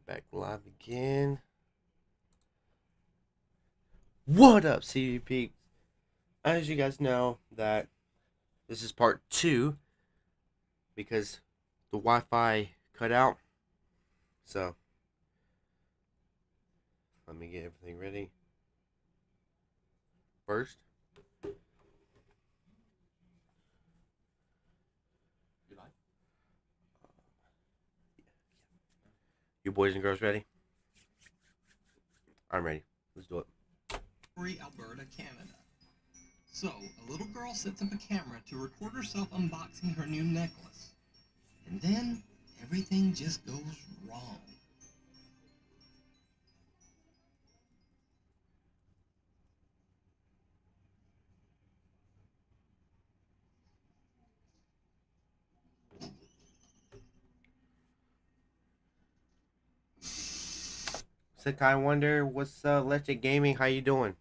Back live again. What up, CVP? As you guys know, that this is part 2 because the Wi-Fi cut out. So let me get everything ready first. You boys and girls ready? I'm ready. Let's do it. Alberta, Canada. So, a little girl sets up a camera to record herself unboxing her new necklace. And then, everything just goes wrong. Sakai Wonder, what's Legend Gaming? How you doing?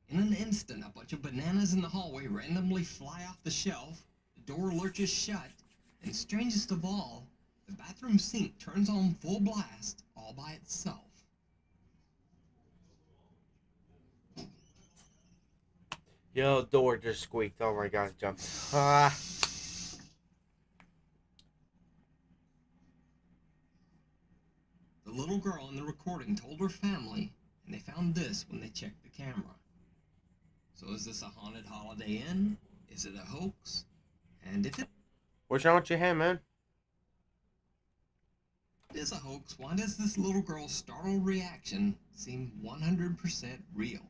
In an instant, a bunch of bananas in the hallway randomly fly off the shelf, the door lurches shut, and strangest of all, the bathroom sink turns on full blast all by itself. Yo, door just squeaked. Oh my god, jumped. Ah. The little girl in the recording told her family, and they found this when they checked the camera. So is this a haunted Holiday Inn? Is it a hoax? And if it What's wrong with your hand, man? is a hoax, why does this little girl's startled reaction seem 100% real?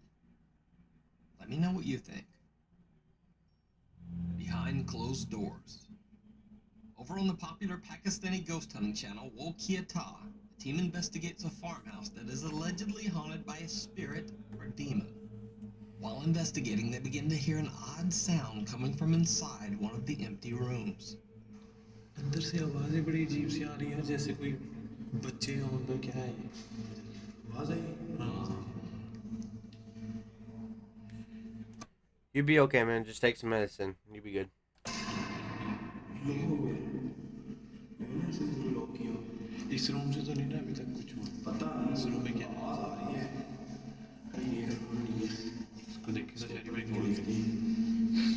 Let me know what you think. Behind closed doors. Over on the popular Pakistani ghost hunting channel Lowe, a team investigates a farmhouse that is allegedly haunted by a spirit or demon. While investigating, they begin to hear an odd sound coming from inside one of the empty rooms. अंदर से आवाज़ें बड़ी अजीब सी आ रही हैं जैसे कोई बच्चे हों तो क्या है आवाज़ आई हाँ You'll be okay, man. Just take some medicine. You'll be good. इस रूम से तो नहीं ना अभी तक कुछ हुआ पता नहीं इस रूम में क्या आवाज़ आ रही है कहीं ये रूम नहीं है इसको देख के सारी ब्रेक हो गई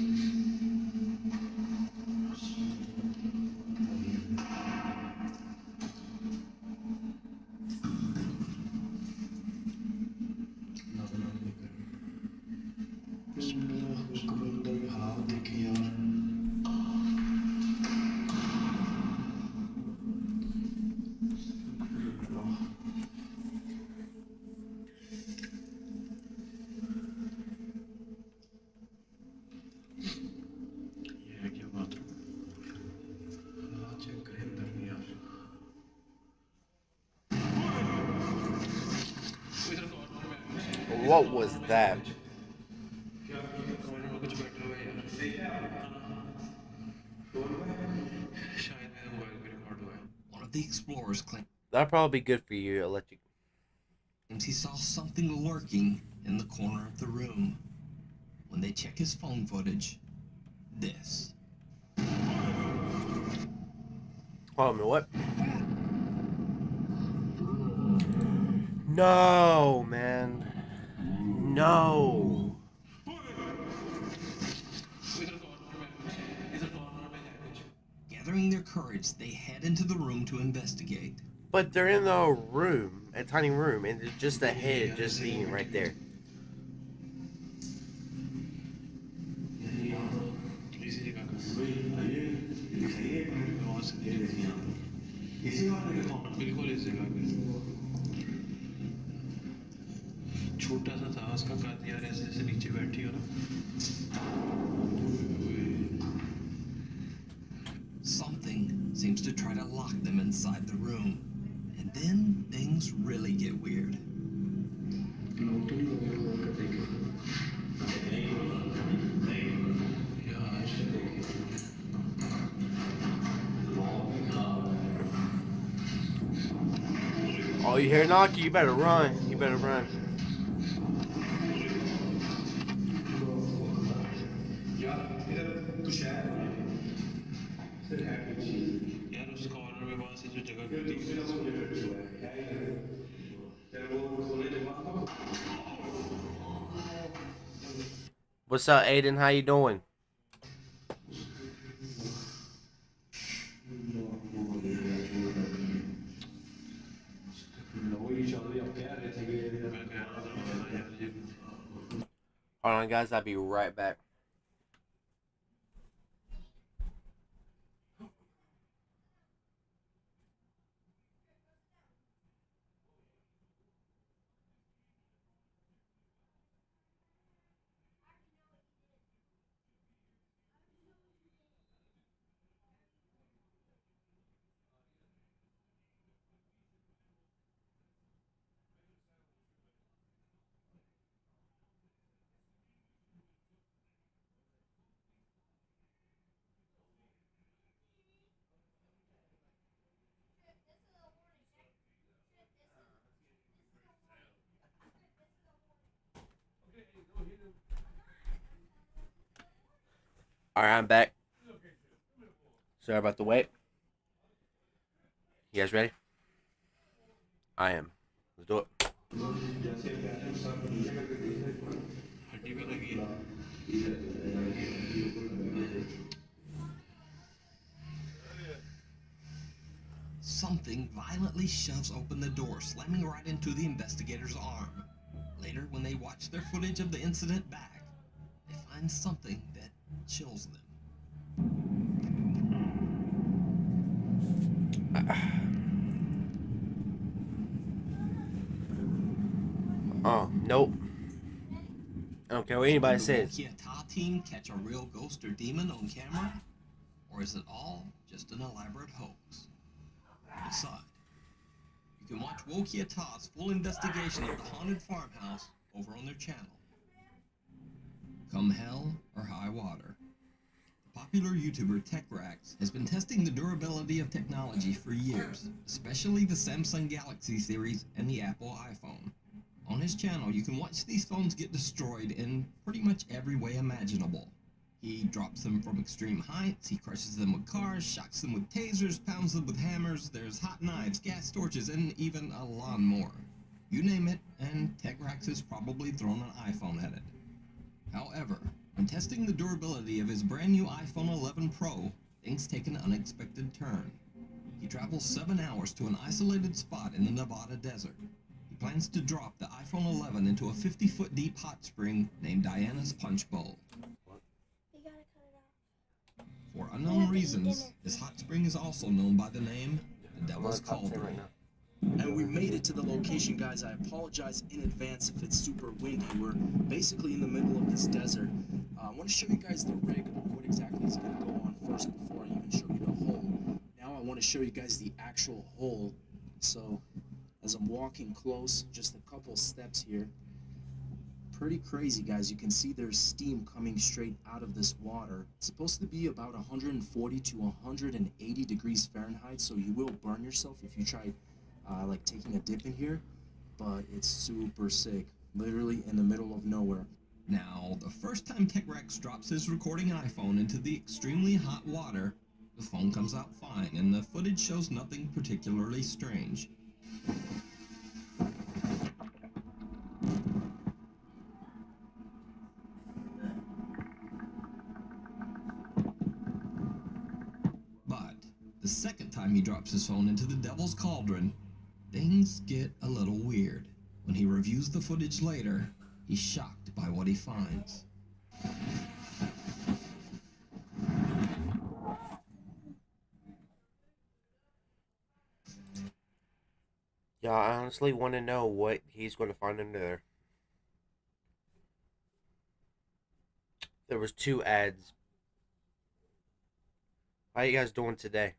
What was that? One of the explorers claims That'll probably be good for you. I'll let you. he saw something lurking in the corner of the room. When they check his phone footage, this. Hold on a minute, what? No, man. No. Gathering their courage, they head into the room to investigate. But they're in the room, a tiny room, and it's just a head just being right there. छोटा सा था उसका काट यार ऐसे ऐसे नीचे बैठी हो ना Something seems to try to lock them inside the room. And then things really get weird. Oh, you hear knocking? You better run. You better run. यार उस कॉर्नर में वहां से जो जगह मिलती What's up, Aiden? How you doing? Hold on, guys. I'll be right back. All right, I'm back. Sorry about the wait. You guys ready? I am. Let's do it. हड्डी भी लगी है Something violently shoves open the door, slamming right into the investigator's arm. Later, when they watch their footage of the incident back, they find something that chills them. Oh, nope. I don't care what anybody Did the says. Wokiata team catch a real ghost or demon on camera? Or is it all just an elaborate hoax? Decide. You can watch Wokiata's full investigation of the haunted farmhouse over on their channel. Come hell or high water. The popular YouTuber TechRax has been testing the durability of technology for years, especially the Samsung Galaxy series and the Apple iPhone. On his channel, you can watch these phones get destroyed in pretty much every way imaginable. He drops them from extreme heights, he crushes them with cars, shocks them with tasers, pounds them with hammers, there's hot knives, gas torches, and even a lawnmower. You name it, and TechRax has probably thrown an iPhone at it. However, when testing the durability of his brand new iPhone 11 Pro, things take an unexpected turn. He travels 7 hours to an isolated spot in the Nevada desert. He plans to drop the iPhone 11 into a 50-foot deep hot spring named Diana's Punch Bowl. You gotta cut it off. For unknown reasons, this hot spring is also known by the name the Devil's Cauldron. And we made it to the location, guys. I apologize in advance if it's super windy. We're basically in the middle of this desert. I want to show you guys the rig of what exactly is going to go on first before I even show you the hole. Now I want to show you guys the actual hole. So as I'm walking close, just a couple steps here. Pretty crazy, guys. You can see there's steam coming straight out of this water. It's supposed to be about 140 to 180 degrees Fahrenheit, so you will burn yourself if you try like taking a dip in here, but it's super sick, literally in the middle of nowhere. Now, the first time TechRax drops his recording iPhone into the extremely hot water, the phone comes out fine, and the footage shows nothing particularly strange. But the second time he drops his phone into the Devil's Cauldron, things get a little weird. When he reviews the footage later, he's shocked by what he finds. Yeah, I honestly want to know what he's going to find under there. There was 2 ads. How you guys doing today?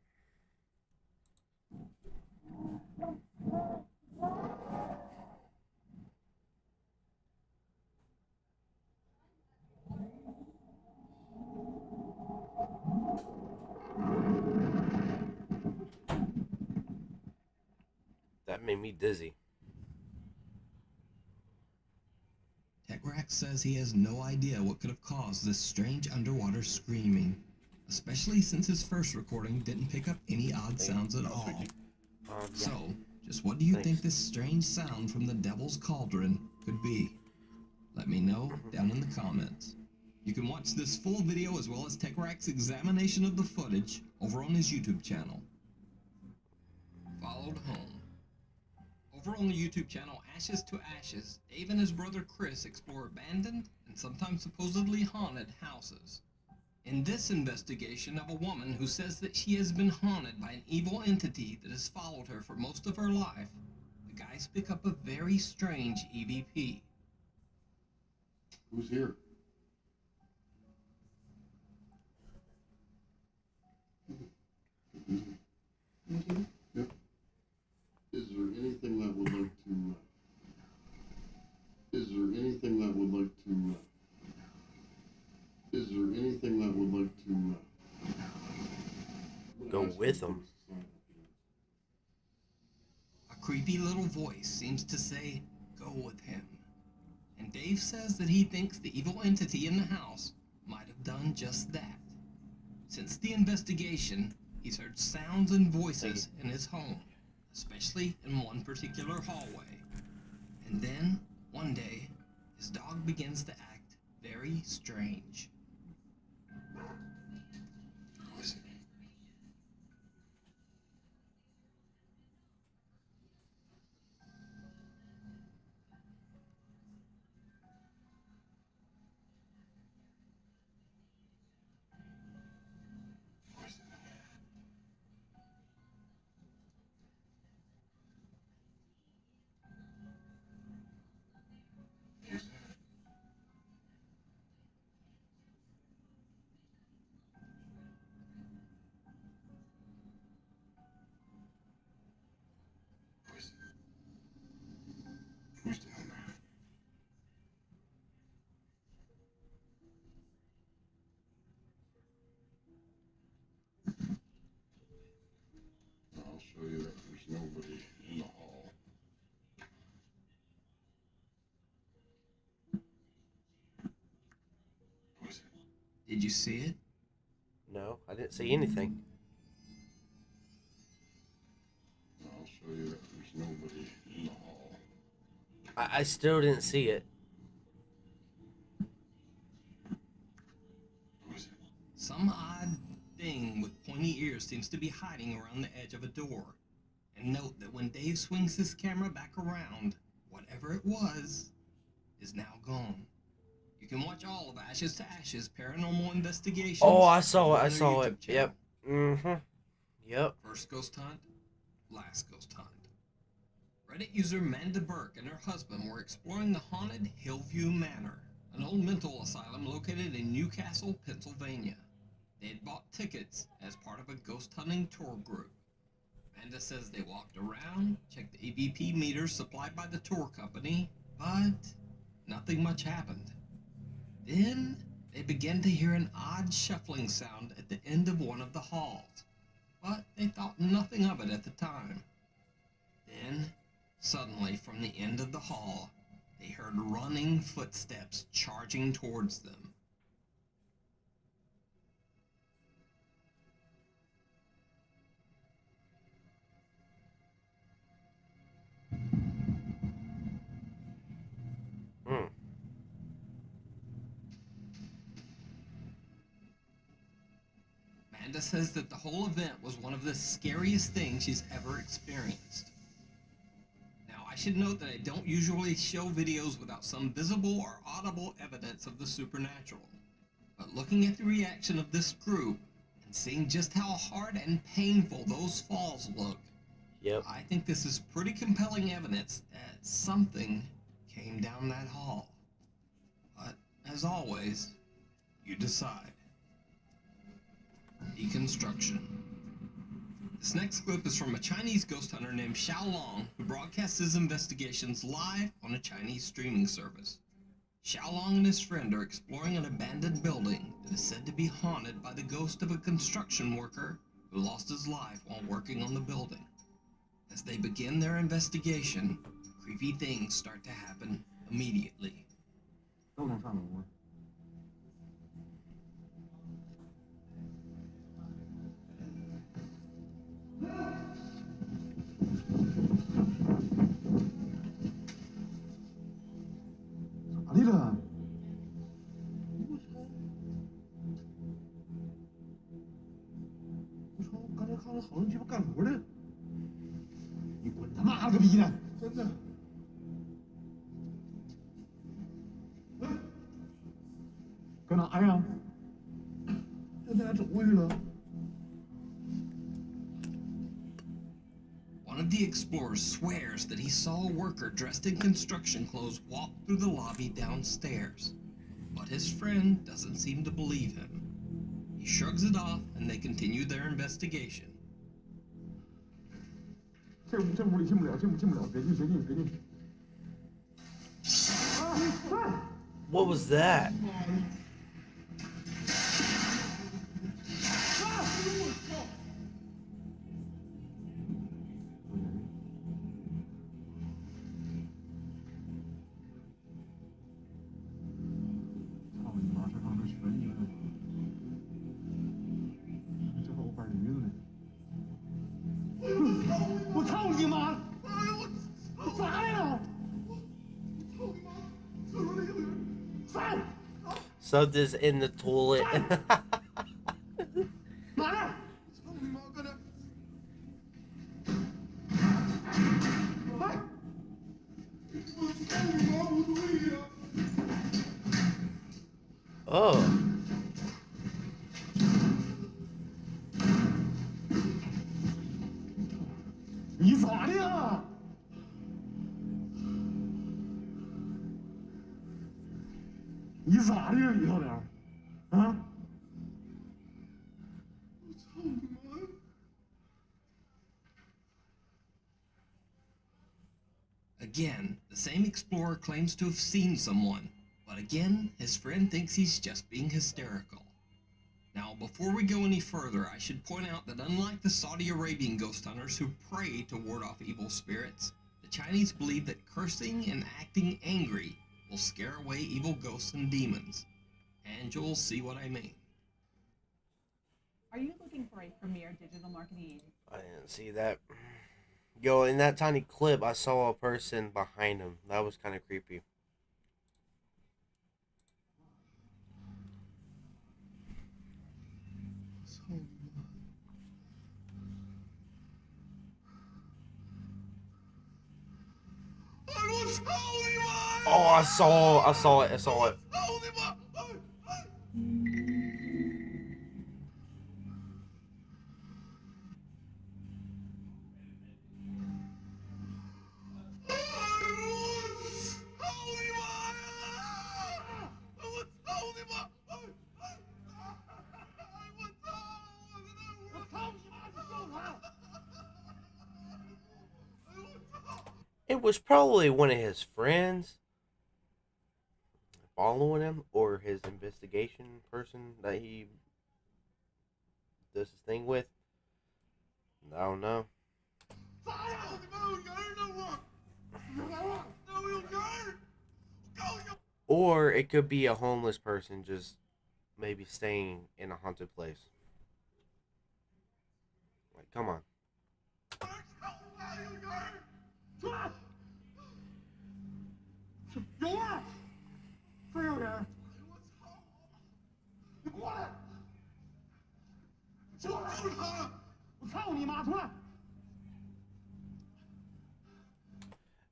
That made me dizzy. TechRax Rex says he has no idea what could have caused this strange underwater screaming, especially since his first recording didn't pick up any odd sounds at all. Yeah. So, just what do you Thanks. think this strange sound from the Devil's Cauldron could be? Let me know down in the comments. You can watch this full video as well as TechRack's examination of the footage over on his YouTube channel. Followed home. Over on the YouTube channel Ashes to Ashes, Dave and his brother Chris explore abandoned and sometimes supposedly haunted houses. In this investigation of a woman who says that she has been haunted by an evil entity that has followed her for most of her life, the guys pick up a very strange EVP. Who's here? Yep. Is there anything that would like to? Is there anything that would like to? Is there anything that would like to? Go with them. A creepy little voice seems to say, "Go with him." And Dave says that he thinks the evil entity in the house might have done just that. Since the investigation, he's heard sounds and voices in his home, especially in one particular hallway. And then, one day, his dog begins to act very strange. Who's down there? I'll show you that there's nobody in the hall. Who's it? Did you see it? No, I didn't see anything. I'll show you that there's nobody in the hall. I still didn't see it. Who is it? Some odd thing with pointy ears seems to be hiding around the edge of a door. And note that when Dave swings his camera back around, whatever it was is now gone. You can watch all of Ashes to Ashes Paranormal Investigations. Oh, I saw it. on I their saw YouTube it. channel. Yep. Mm-hmm. Yep. First ghost hunt, last ghost hunt. Reddit user Manda Burke and her husband were exploring the haunted Hillview Manor, an old mental asylum located in Newcastle, Pennsylvania. They had bought tickets as part of a ghost hunting tour group. Manda says they walked around, checked the EVP meters supplied by the tour company, but nothing much happened. Then they began to hear an odd shuffling sound at the end of one of the halls, but they thought nothing of it at the time. Then, suddenly from the end of the hall, they heard running footsteps charging towards them. Hmm. Amanda says that the whole event was one of the scariest things she's ever experienced. Now, I should note that I don't usually show videos without some visible or audible evidence of the supernatural. But looking at the reaction of this group and seeing just how hard and painful those falls look, Yep. I think this is pretty compelling evidence that something came down that hall. But, as always, you decide. Deconstruction. This next clip is from a Chinese ghost hunter named Xiao Long, who broadcasts his investigations live on a Chinese streaming service. Xiao Long and his friend are exploring an abandoned building that is said to be haunted by the ghost of a construction worker who lost his life while working on the building. As they begin their investigation, creepy things start to happen immediately. 都能上楼吗？咋的了？我操！我刚才看到好像鸡巴干活呢。你滚他妈了个逼的！真的。搁哪呀？这咱俩走过去了。 One of the explorers swears that he saw a worker dressed in construction clothes walk through the lobby downstairs, but his friend doesn't seem to believe him. He shrugs it off and they continue their investigation. 这屋里进不了，进不了，别进。 What was that? Something's in the toilet. Oh. 你咋的呀？你咋的呀，李小莲？啊？我操你妈！ Again, the same explorer claims to have seen someone, but again, his friend thinks he's just being hysterical. Now, before we go any further, I should point out that unlike the Saudi Arabian ghost hunters who pray to ward off evil spirits, the Chinese believe that cursing and acting angry will scare away evil ghosts and demons. And you'll see what I mean. Are you looking for a premier digital marketing agency? I didn't see that. Yo, in that tiny clip, I saw a person behind him. That was kind of creepy. Oh, I saw it. It was probably one of his friends following him, or his investigation person that he does his thing with. I don't know. Or it could be a homeless person just maybe staying in a haunted place. Like, come on.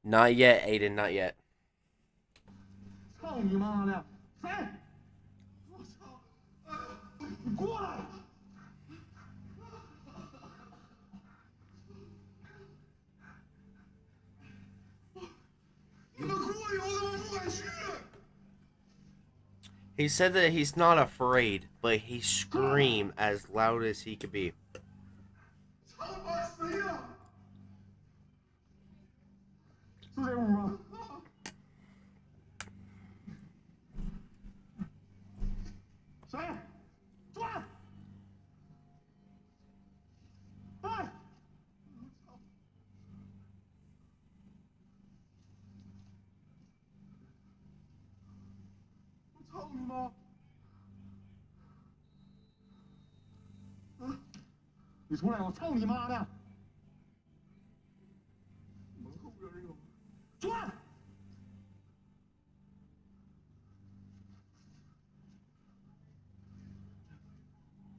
Not yet, Aiden, not yet. 操你妈的！谁？我操！你过来！你们过去，我他妈不敢去。 He said that he's not afraid, but he screamed as loud as he could be. 操妈谁呀？是这屋吗？谁？转！哎！你出来！我操你妈的！出来！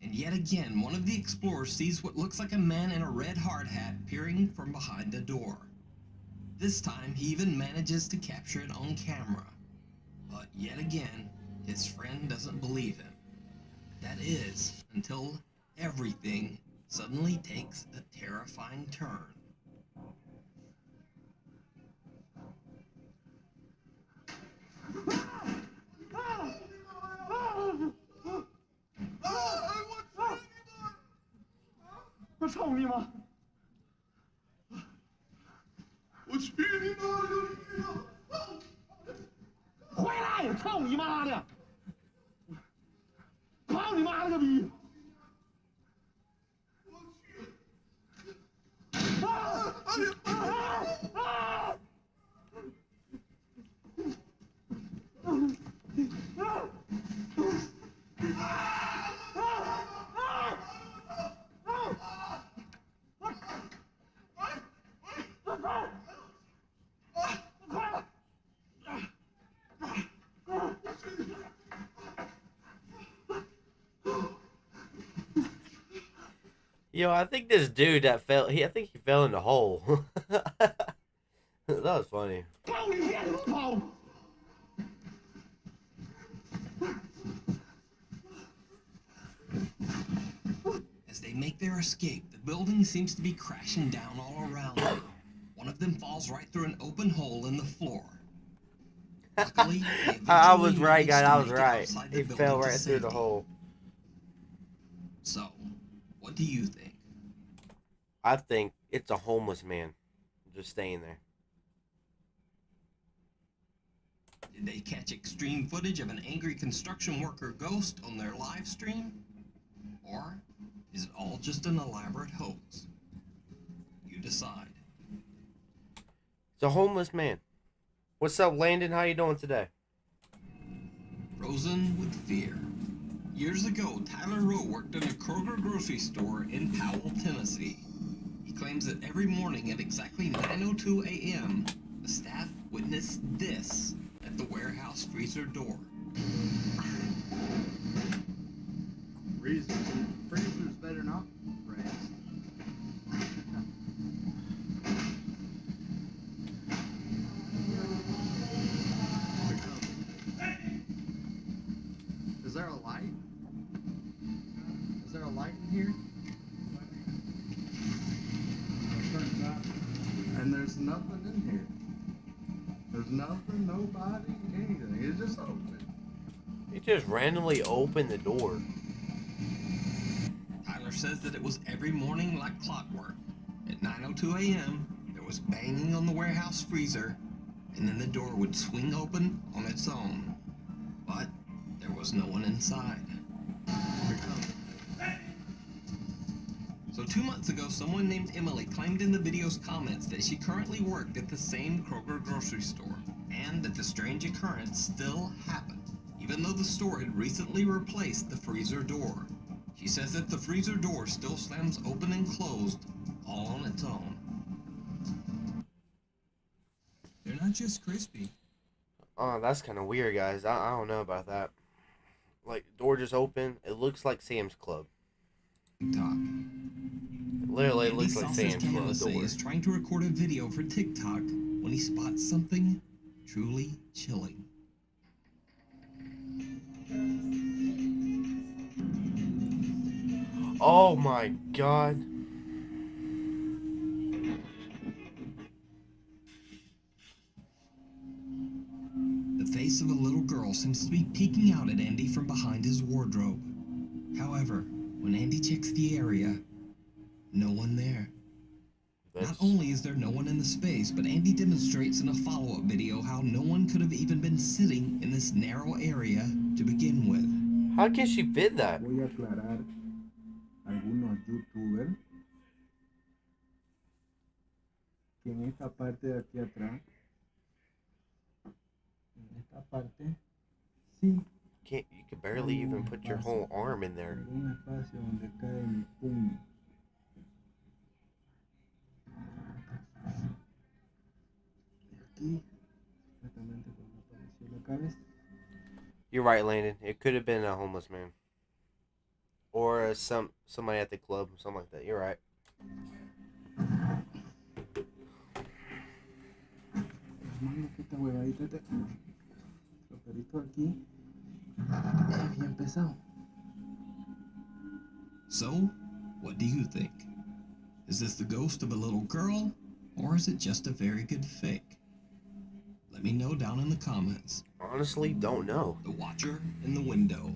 And yet again, one of the explorers sees what looks like a man in a red hard hat peering from behind the door. This time, he even manages to capture it on camera. But yet again, his friend doesn't believe him. That is, until everything suddenly takes a terrifying turn. Yo, I think this dude that fell, I think he fell in the hole. That was funny. As they make their escape, the building seems to be crashing down all around them. One of them falls right through an open hole in the floor. Luckily, they I was eventually right, manage guys. to I was make it right. outside the He building fell to right through the safety. hole. So, what do you think? I think it's a homeless man just staying there. Did they catch extreme footage of an angry construction worker ghost on their live stream? Or is it all just an elaborate hoax? You decide. It's a homeless man. What's up, Landon? How you doing today? Frozen with fear. Years ago, Tyler Rowe worked in a Kroger grocery store in Powell, Tennessee. He claims that every morning at exactly 9:02 a.m., the staff witnessed this at the warehouse freezer door. Freezers better not break. Is there a light? Is there a light in here? And there's nothing in here. There's nothing, nobody, anything. It's just open. He just randomly opened the door. Tyler says that it was every morning like clockwork. At 9:02 a.m., there was banging on the warehouse freezer, and then the door would swing open on its own. But there was no one inside. So 2 months ago, someone named Emily claimed in the video's comments that she currently worked at the same Kroger grocery store, and that the strange occurrence still happened, even though the store had recently replaced the freezer door. She says that the freezer door still slams open and closed, all on its own. They're not just crispy. Oh, that's kind of weird, guys. I don't know about that. Like, door just open. It looks like Sam's Club. TikTok. It literally Andy looks like Sauce's Sam's Club Canvasay door. is trying to record a video for TikTok when he spots something truly chilling. Oh my god. The face of a little girl seems to be peeking out at Andy from behind his wardrobe. However, when Andy checks the area, no one there. Not only is there no one in the space, but Andy demonstrates in a follow-up video how no one could have even been sitting in this narrow area to begin with. How can she fit that? Voy a aclarar algunos youtubers que en esta parte de aquí atrás, en esta parte, sí can't. You could barely even put your whole arm in there. Algún espacio donde cae mi puño. Aquí, exactamente cuando apareció la cabeza. You're right, Landon. It could have been a homeless man, or somebody at the club, something like that. You're right. Las manos que esta huevadita de los peritos aquí es bien pesado. So, what do you think? Is this the ghost of a little girl, or is it just a very good fake? Let me know down in the comments. Honestly, don't know. The Watcher in the Window.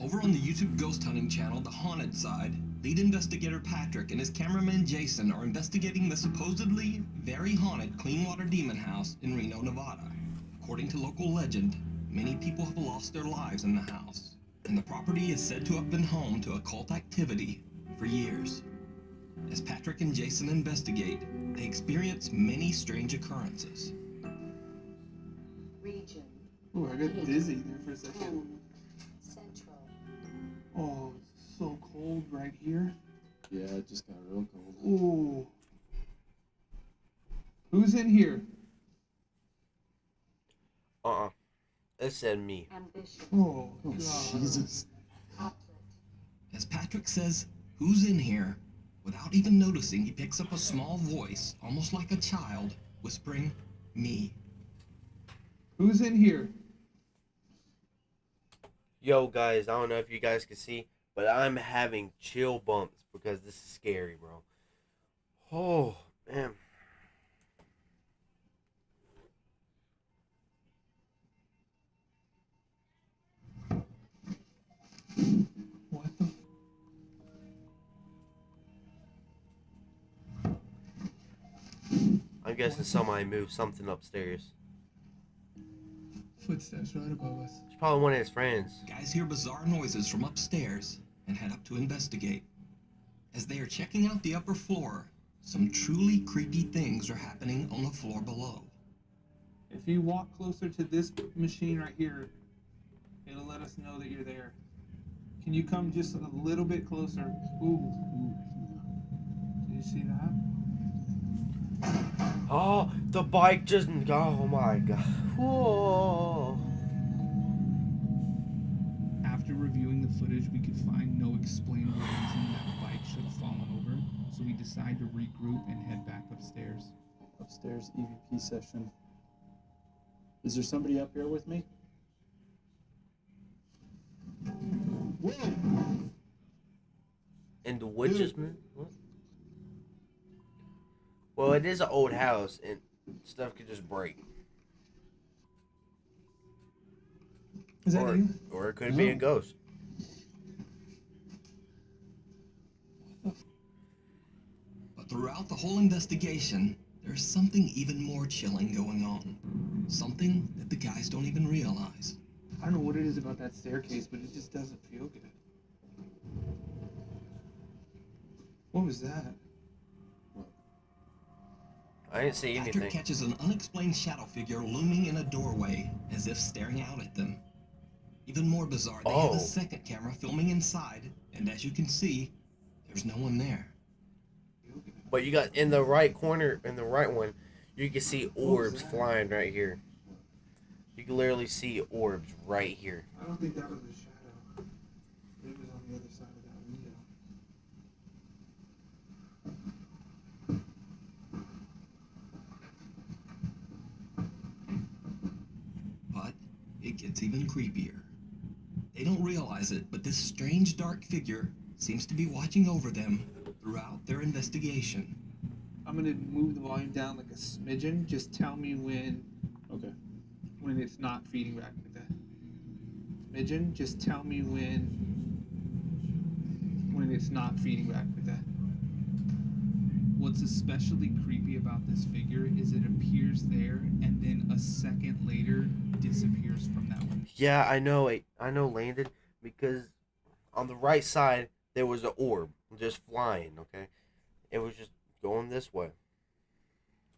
Over on the YouTube ghost hunting channel, The Haunted Side, lead investigator Patrick and his cameraman Jason are investigating the supposedly very haunted Cleanwater Demon House in Reno, Nevada. According to local legend, many people have lost their lives in the house, and the property is said to have been home to occult activity for years. As Patrick and Jason investigate, they experience many strange occurrences. Region. Oh, I got dizzy there for a second. Home. Central. Oh, it's so cold right here. Yeah, it just got real cold. Ooh. Who's in here? It said me. Ambition. Oh, Oh, God. Jesus. Outlet. As Patrick says, "Who's in here?" without even noticing, he picks up a small voice, almost like a child, whispering, "Me." Who's in here? Yo, guys, I don't know if you guys can see, but I'm having chill bumps because this is scary, bro. Oh, man. What the? I'm guessing somebody moved something upstairs. Footsteps right above us. It's probably one of his friends. Guys hear bizarre noises from upstairs and head up to investigate. As they are checking out the upper floor, some truly creepy things are happening on the floor below. If you walk closer to this machine right here, it'll let us know that you're there. Can you come just a little bit closer? Ooh. Did you see that? Oh, the bike just. Oh my god. Whoa. After reviewing the footage, we could find no explainable reason that the bike should have fallen over, so we decide to regroup and head back upstairs. Upstairs EVP session. Is there somebody up here with me? Whoa! And the witches, man? What? Well, it is an old house, and stuff could just break. Is that you? Or it could be a ghost. But throughout the whole investigation, there's something even more chilling going on. Something that the guys don't even realize. I don't know what it is about that staircase, but it just doesn't feel good. What was that? I didn't see Patrick anything. catches an unexplained shadow figure looming in a doorway, as if staring out at them. Even more bizarre, they have Oh. a second camera filming inside, and as you can see, there's no one there. But you got in the right corner, in the right one, you can see orbs flying right here. You can literally see orbs right here. I don't think that was a shadow. It was on the other side of that window. But it gets even creepier. They don't realize it, but this strange dark figure seems to be watching over them throughout their investigation. I'm gonna move the volume down like a smidgen. Just tell me when Okay. it's not feeding back with that. Smidgen, just tell me when it's not feeding back with that. What's especially creepy about this figure is it appears there and then a second later disappears from that one. Yeah, I know, Landon, because on the right side there was an orb just flying. Okay, it was just going this way.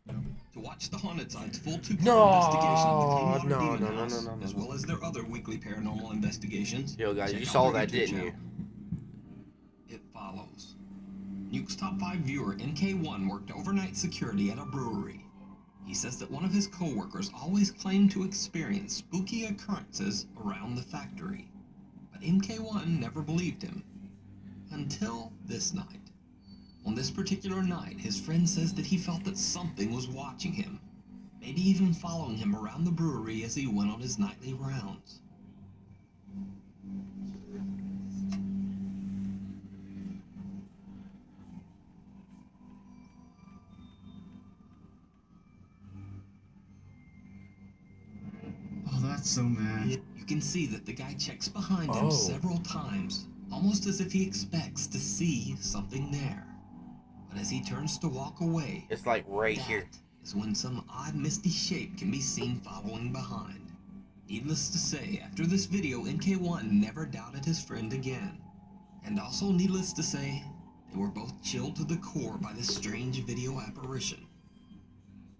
To watch the Haunted Side's full two-part investigation of the Cleanwater No, Demon no, no, House, no, no, as no. well as their other weekly paranormal investigations, Yo, guys, check you out saw their that, YouTube didn't channel. you? It follows. Nuke's top 5 viewer NK1 worked overnight security at a brewery. He says that one of his co-workers always claimed to experience spooky occurrences around the factory, but MK1 never believed him. Until this night. On this particular night, his friend says that he felt that something was watching him, maybe even following him around the brewery as he went on his nightly rounds. Oh, that's so mad. You can see that the guy checks behind Oh. him several times, almost as if he expects to see something there. But as he turns to walk away, It's like right that here. is when some odd misty shape can be seen following behind. Needless to say, after this video, NK1 never doubted his friend again. And also needless to say, they were both chilled to the core by this strange video apparition.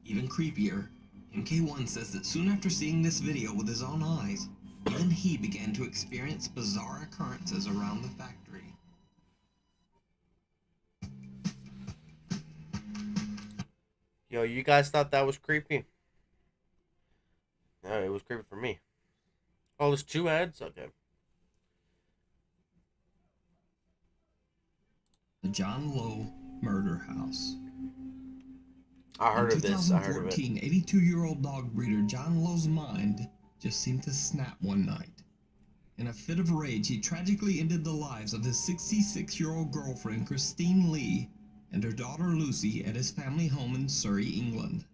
Even creepier, MK1 says that soon after seeing this video with his own eyes, even he began to experience bizarre occurrences around the factory. Yo, you guys thought that was creepy? No, it was creepy for me. Oh, there's 2 ads? Okay. The John Lowe Murder House. I heard In of this. I heard of it. 2014, 82-year-old dog breeder John Lowe's mind just seemed to snap one night. In a fit of rage, he tragically ended the lives of his 66-year-old girlfriend Christine Lee and her daughter Lucy at his family home in Surrey, England.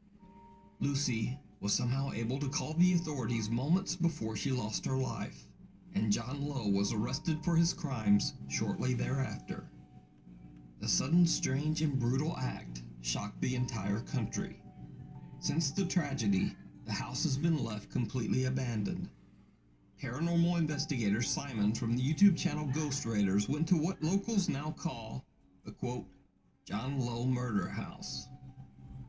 Lucy was somehow able to call the authorities moments before she lost her life, and John Lowe was arrested for his crimes shortly thereafter. The sudden, strange, and brutal act shocked the entire country. Since the tragedy, the house has been left completely abandoned. Paranormal investigator Simon from the YouTube channel Ghost Raiders went to what locals now call the quote, John Lowe Murder House.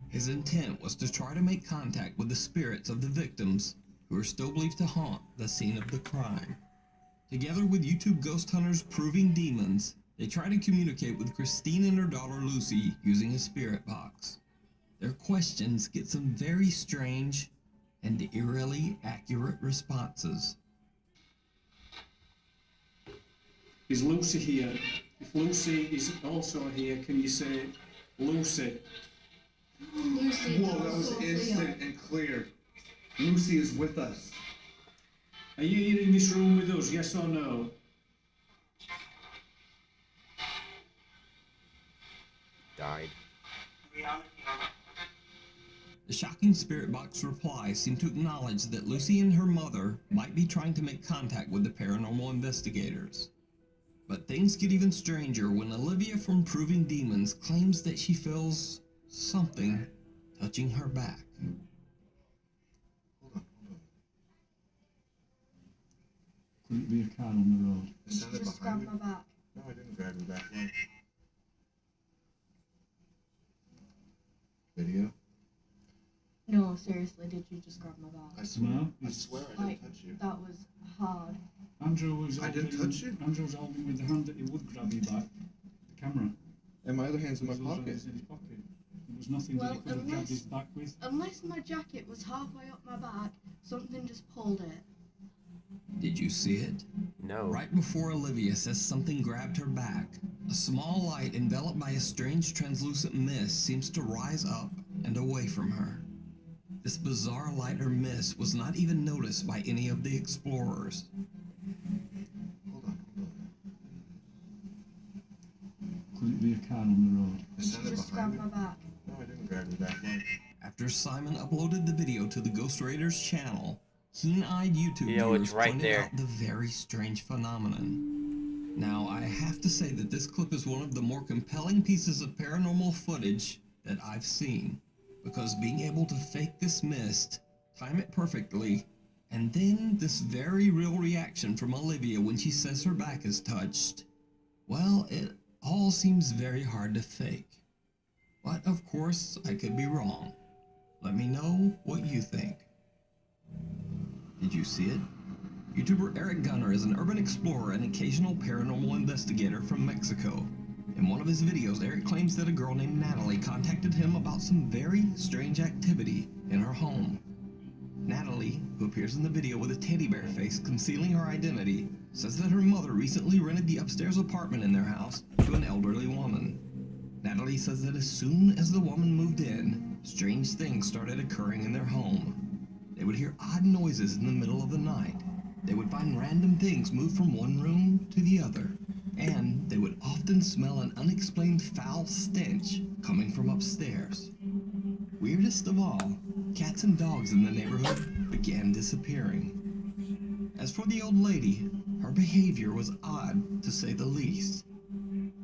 His intent was to try to make contact with the spirits of the victims who are still believed to haunt the scene of the crime. Together with YouTube ghost hunters Proving Demons, they try to communicate with Christine and her daughter Lucy using a spirit box. Their questions get some very strange and eerily accurate responses. Is Lucy here? If Lucy is also here, can you say Lucy? Lucy, Whoa, that was instant and clear. Lucy is with us. Are you here in this room with us, yes or no? Died. The shocking spirit box replies seem to acknowledge that Lucy and her mother might be trying to make contact with the paranormal investigators. But things get even stranger when Olivia from Proving Demons claims that she feels something touching her back. Hold on. Could it be a car on the road? It sounded just behind grab me. my back. No, I didn't grab your back. No. Video? No, seriously, did you just grab my I back? swear. No, I it's swear I Like, didn't touch you. that was hard. Andrew was I holding, didn't touch you. Andrew was holding with the hand that he would grab you back. The camera. And my other hand's in my His other hand pocket. was in his pocket. There was nothing that Well, he could have grabbed his back with. Unless my jacket was halfway up my back, something just pulled it. Did you see it? No. Right before Olivia says something grabbed her back, a small light enveloped by a strange translucent mist seems to rise up and away from her. This bizarre light or mist was not even noticed by any of the explorers. Hold on. Could it be a car on the road? It sounded Just behind grab me. my back. No, I didn't grab your back. No. After Simon uploaded the video to the Ghost Raiders channel, keen-eyed YouTube Yo, it's viewers right pointed there. out the very strange phenomenon. Now, I have to say that this clip is one of the more compelling pieces of paranormal footage that I've seen, because being able to fake this mist, time it perfectly, and then this very real reaction from Olivia when she says her back is touched, well, it all seems very hard to fake. But of course, I could be wrong. Let me know what you think. Did you see it? YouTuber Eric Gunner is an urban explorer and occasional paranormal investigator from Mexico. In one of his videos, Eric claims that a girl named Natalie contacted him about some very strange activity in her home. Natalie, who appears in the video with a teddy bear face concealing her identity, says that her mother recently rented the upstairs apartment in their house to an elderly woman. Natalie says that as soon as the woman moved in, strange things started occurring in their home. They would hear odd noises in the middle of the night. They would find random things move from one room to the other. And they would often smell an unexplained foul stench coming from upstairs. Weirdest of all, cats and dogs in the neighborhood began disappearing. As for the old lady, her behavior was odd, to say the least.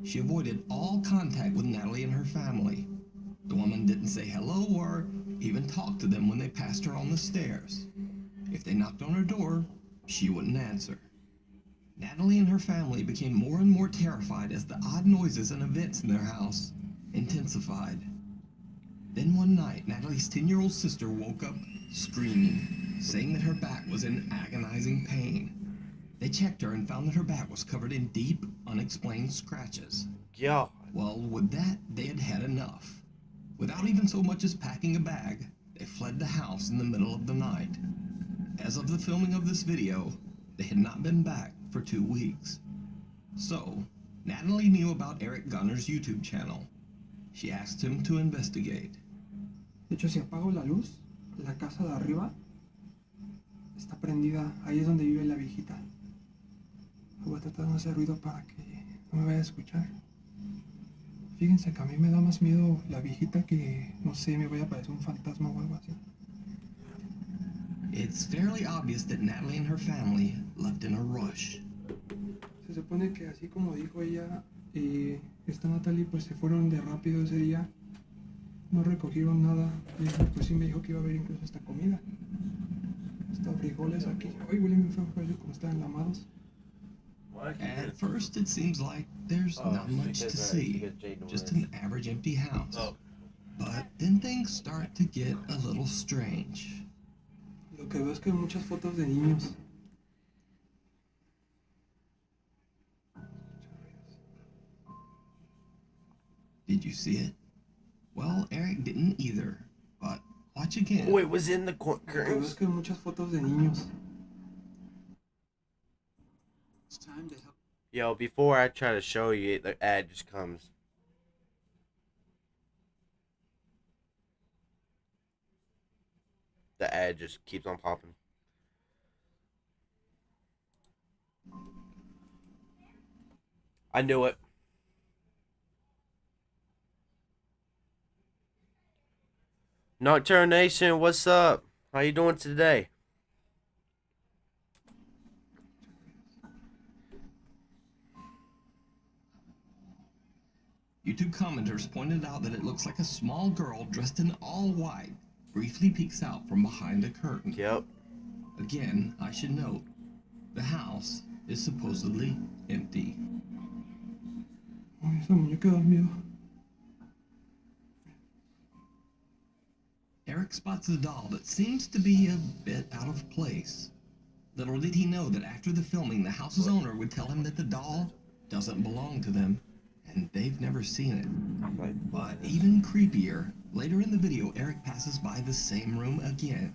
She avoided all contact with Natalie and her family. The woman didn't say hello or even talk to them when they passed her on the stairs. If they knocked on her door, she wouldn't answer. Natalie and her family became more and more terrified as the odd noises and events in their house intensified. Then one night, Natalie's 10-year-old sister woke up screaming, saying that her back was in agonizing pain. They checked her and found that her back was covered in deep, unexplained scratches. Yeah. Well, with that, they had had enough. Without even so much as packing a bag, they fled the house in the middle of the night. As of the filming of this video, they had not been back for 2 weeks. So, Natalie knew about Eric Gunner's YouTube channel. She asked him to investigate. De hecho, si apago la luz, la casa de arriba está prendida. Ahí es donde vive la viejita. Voy a tratar de no hacer ruido para que no me vaya a escuchar. Fíjense que a mí me da más miedo la viejita que, no sé, me vaya a parecer un fantasma o algo así. It's fairly obvious that Natalie and her family left in a rush. Se supone que así como dijo ella, esta Natalie pues se fueron de rápido ese día. No recogieron nada. Pues sí me dijo que iba a haber incluso hasta comida. Hasta frijoles aquí. Ay, huele muy feo, parece como están enlamados. At first, it seems like there's not much to see. Just an average empty house. But then things start to get a little strange. Lo que veo es que hay muchas fotos de niños. Did you see it? Well, Eric didn't either, but watch again. Oh, it was in the Lo que veo es que hay muchas fotos de niños. It's time to help. Yo, before I try to show you, the ad just comes. The ad just keeps on popping. I knew it. Nocturne Nation, what's up? How you doing today? YouTube commenters pointed out that it looks like a small girl dressed in all white briefly peeks out from behind a curtain. Yep. Again, I should note, the house is supposedly empty. Ay, esa muñeca da miedo. Eric spots a doll that seems to be a bit out of place. Little did he know that after the filming, the house's owner would tell him that the doll doesn't belong to them, and they've never seen it. But even creepier, later in the video, Eric passes by the same room again.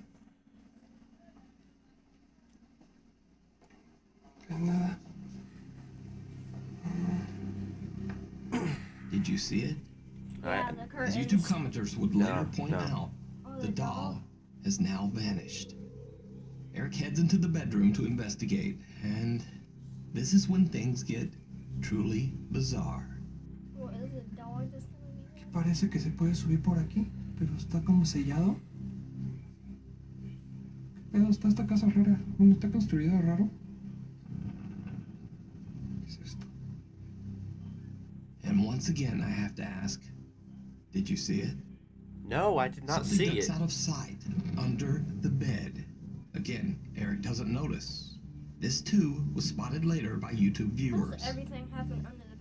Nada. Did you see it? Yeah, the As curtains. YouTube commenters would later point no. out, Oh, the doll has now vanished. Eric heads into the bedroom to investigate, and this is when things get truly bizarre. What is it, dog that's telling me? Aquí parece que se puede subir por aquí, pero está como sellado. ¿Qué pedo? Está esta casa rara. Bueno, está construida raro. ¿Qué es esto? And once again, I have to ask, did you see it? No, I did not Something see ducks it. out of sight under the bed. Again, Eric doesn't notice. This too was spotted later by YouTube viewers. Does everything happen under the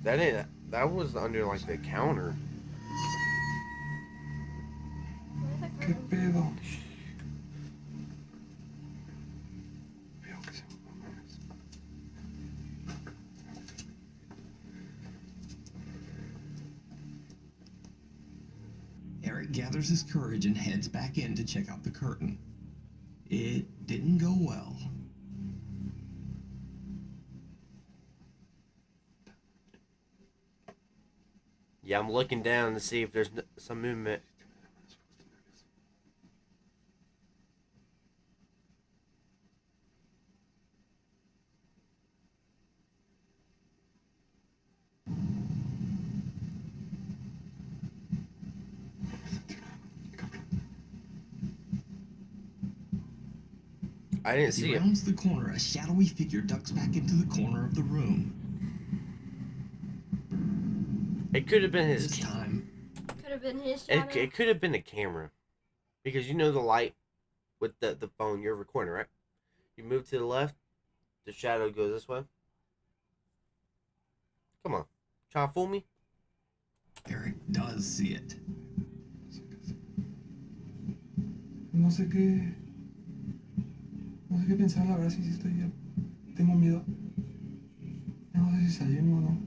bed? That was under like the counter. ¿Qué pedo? Veo que se mames. Eric gathers his courage and heads back in to check out the curtain. It didn't go well. Yeah, I'm looking down to see if there's some movement. I didn't As see he it. rounds the corner, a shadowy figure ducks back into the corner of the room. It could have been his. This time, Could have been his shadow. It could have been a camera, because you know the light with the phone you're recording, right? You move to the left, the shadow goes this way. Come on, try to fool me. Eric does see it. No sé qué. No sé qué pensar, la verdad, si estoy bien. Tengo miedo. No sé si salimos o no.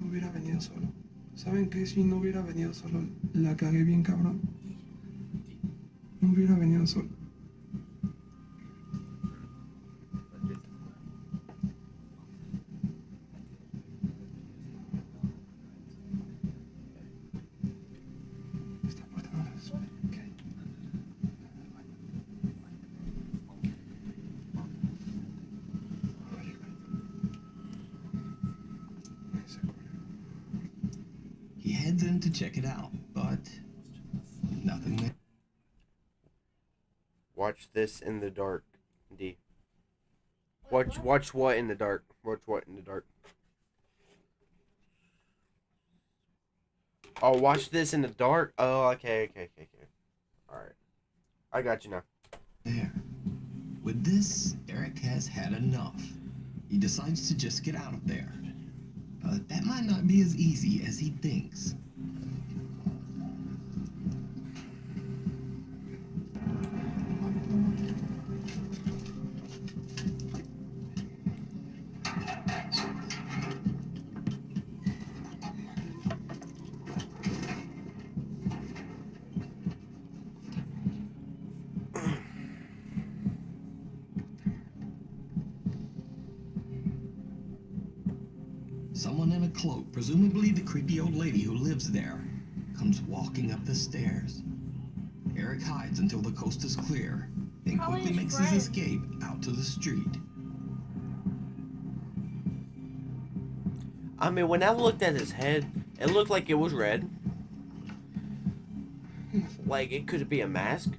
No hubiera venido solo. ¿Saben qué? Si no hubiera venido solo, la cagué bien cabrón. No hubiera venido solo. Esta puerta no la suena. ¿Qué hay? He heads in to check it out, but nothing there. Watch this in the dark, D. Watch what in the dark? Watch what in the dark? Oh, watch this in the dark. Oh, okay. All right, I got you now. There. With this, Eric has had enough. He decides to just get out of there. But that might not be as easy as he thinks. Someone in a cloak, presumably the creepy old lady who lives there, comes walking up the stairs. Eric hides until the coast is clear, then Probably quickly his makes friend. his escape out to the street. I mean, when I looked at his head, it looked like it was red. Like it could be a mask.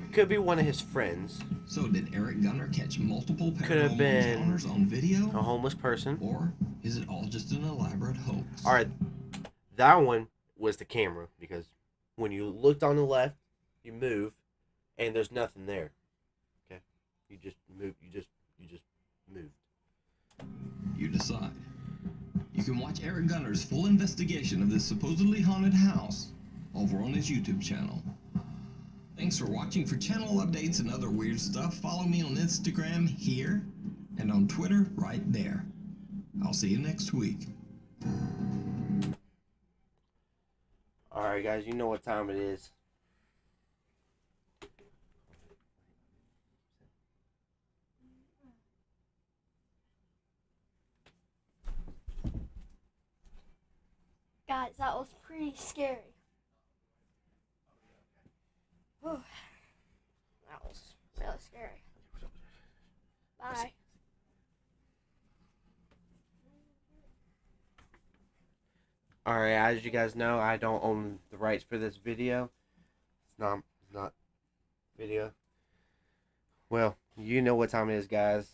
It could be one of his friends. So did Eric Gunner catch multiple Could have paranormal been encounters on video? A homeless person. Or is it all just an elaborate hoax? All right, that one was the camera, because when you looked on the left, you move, and there's nothing there. Okay, you just move. You just moved. You decide. You can watch Eric Gunner's full investigation of this supposedly haunted house over on his YouTube channel. Thanks for watching. For channel updates and other weird stuff, follow me on Instagram here and on Twitter right there. I'll see you next week. Alright, guys, you know what time it is. Guys, that was pretty scary. Whew. That was really scary. Bye. Alright, as you guys know, I don't own the rights for this video. It's not video. Well, you know what time it is, guys.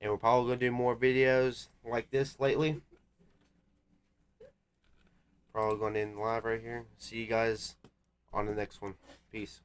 And we're probably going to do more videos like this lately. Probably going to end live right here. See you guys on the next one. Peace.